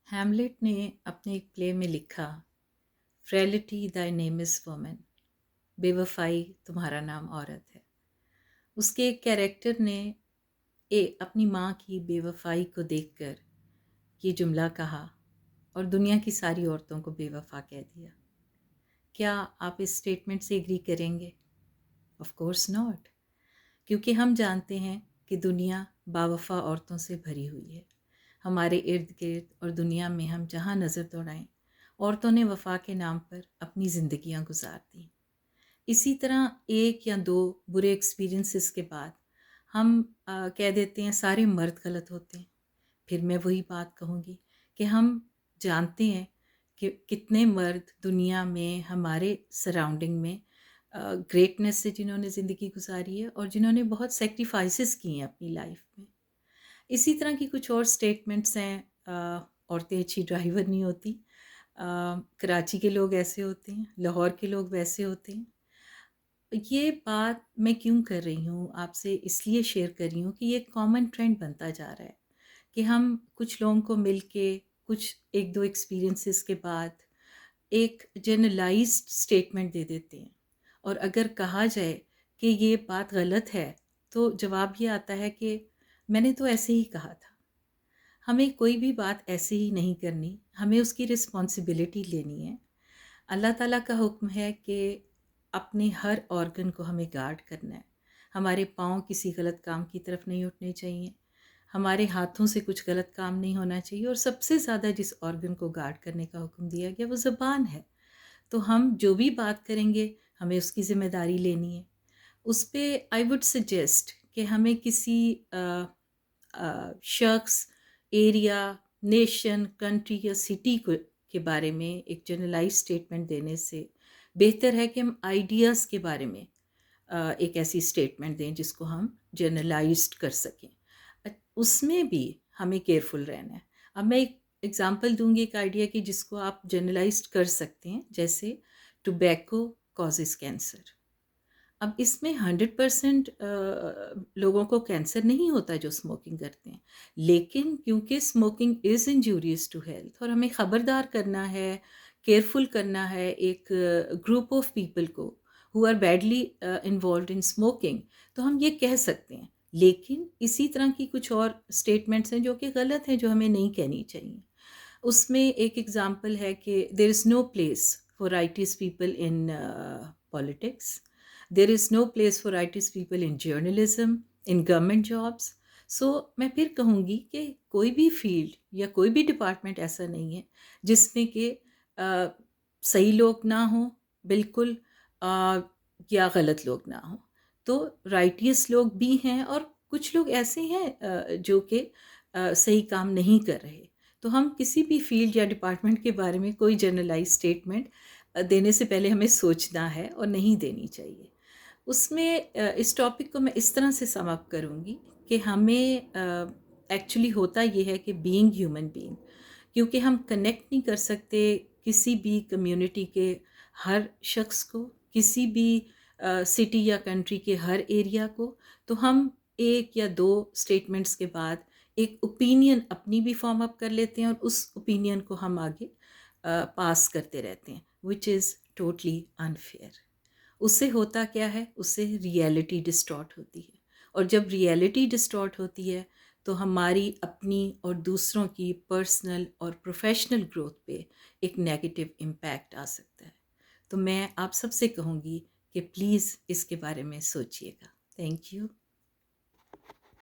Hamlet ने अपने एक प्ले में लिखा, frailty Dai name is woman, बेवफाई तुम्हारा नाम औरत है। उसके एक कैरेक्टर ने अपनी माँ की बेवफाई को देखकर ये जुमला कहा और दुनिया की सारी औरतों को बेवफा कह दिया। क्या आप इस स्टेटमेंट से एग्री करेंगे? ऑफ कोर्स नॉट, क्योंकि हम जानते हैं कि दुनिया बावफा औरतों से भरी हुई है। हमारे इर्द गिर्द और दुनिया में हम जहाँ नज़र दौड़ाएं, औरतों ने वफा के नाम पर अपनी ज़िंदगियाँ गुजार दी। इसी तरह एक या दो बुरे एक्सपीरियंसेस के बाद हम कह देते हैं सारे मर्द गलत होते हैं। फिर मैं वही बात कहूँगी कि हम जानते हैं कि कितने मर्द दुनिया में हमारे सराउंडिंग में ग्रेटनेस से जिन्होंने ज़िंदगी गुजारी है और जिन्होंने बहुत सेक्रीफाइसेस की हैं अपनी लाइफ में। इसी तरह की कुछ और स्टेटमेंट्स हैं, औरतें अच्छी ड्राइवर नहीं होती, कराची के लोग ऐसे होते हैं, लाहौर के लोग वैसे होते हैं। ये बात मैं क्यों कर रही हूँ आपसे, इसलिए शेयर कर रही हूँ कि ये कॉमन ट्रेंड बनता जा रहा है कि हम कुछ लोगों को मिलके कुछ एक दो एक्सपीरियंसेस के बाद एक जनरलाइज्ड स्टेटमेंट दे देते हैं, और अगर कहा जाए कि ये बात गलत है तो जवाब ये आता है कि मैंने तो ऐसे ही कहा था। हमें कोई भी बात ऐसे ही नहीं करनी, हमें उसकी रिस्पॉन्सिबिलिटी लेनी है। अल्लाह ताला का हुक्म है कि अपने हर ऑर्गन को हमें गार्ड करना है। हमारे पाँव किसी गलत काम की तरफ नहीं उठने चाहिए, हमारे हाथों से कुछ गलत काम नहीं होना चाहिए, और सबसे ज़्यादा जिस ऑर्गन को गार्ड करने का हुक्म दिया गया वो ज़बान है। तो हम जो भी बात करेंगे हमें उसकी ज़िम्मेदारी लेनी है। उस पे आई वुड सजेस्ट कि हमें किसी शख्स, एरिया, नेशन, कंट्री या सिटी को के बारे में एक जनरलाइज स्टेटमेंट देने से बेहतर है कि हम आइडियाज़ के बारे में एक ऐसी स्टेटमेंट दें जिसको हम जनरलाइज्ड कर सकें। उसमें भी हमें केयरफुल रहना है। अब मैं एक एग्जांपल दूंगी एक आइडिया की जिसको आप जनरलाइज्ड कर सकते हैं, जैसे टोबैको कॉजेस कैंसर। अब इसमें 100% लोगों को कैंसर नहीं होता जो स्मोकिंग करते हैं, लेकिन क्योंकि smoking is injurious to health और हमें ख़बरदार करना है, केयरफुल करना है एक ग्रुप ऑफ पीपल को who are badly involved in smoking, तो हम ये कह सकते हैं। लेकिन इसी तरह की कुछ और स्टेटमेंट्स हैं जो कि गलत हैं, जो हमें नहीं कहनी चाहिए। उसमें एक एग्जांपल है कि there is no place for righteous people in politics, there is no place for righteous people in journalism, in government jobs. So मैं फिर कहूँगी कि कोई भी फील्ड या कोई भी डिपार्टमेंट ऐसा नहीं है जिसमें कि सही लोग ना हों बिल्कुल, अ, या गलत लोग ना हों। तो राइटियस लोग भी हैं और कुछ लोग ऐसे हैं जो कि सही काम नहीं कर रहे। तो हम किसी भी फील्ड या डिपार्टमेंट के बारे में कोई जनरलाइज स्टेटमेंट देने से पहले हमें सोचना है और नहीं देनी चाहिए। उसमें इस टॉपिक को मैं इस तरह से सम अप करूँगी कि हमें एक्चुअली होता ये है कि बीइंग ह्यूमन बीइंग, क्योंकि हम कनेक्ट नहीं कर सकते किसी भी कम्युनिटी के हर शख्स को, किसी भी सिटी या कंट्री के हर एरिया को, तो हम एक या दो स्टेटमेंट्स के बाद एक ओपिनियन अपनी भी फॉर्म अप कर लेते हैं और उस ओपिनियन को हम आगे पास करते रहते हैं, विच इज़ टोटली अनफेयर। उससे होता क्या है, उससे रियलिटी डिस्टॉर्ट होती है, और जब रियलिटी डिस्टॉर्ट होती है तो हमारी अपनी और दूसरों की पर्सनल और प्रोफेशनल ग्रोथ पे एक नेगेटिव इम्पैक्ट आ सकता है। तो मैं आप सबसे कहूँगी कि प्लीज़ इसके बारे में सोचिएगा। Thank you.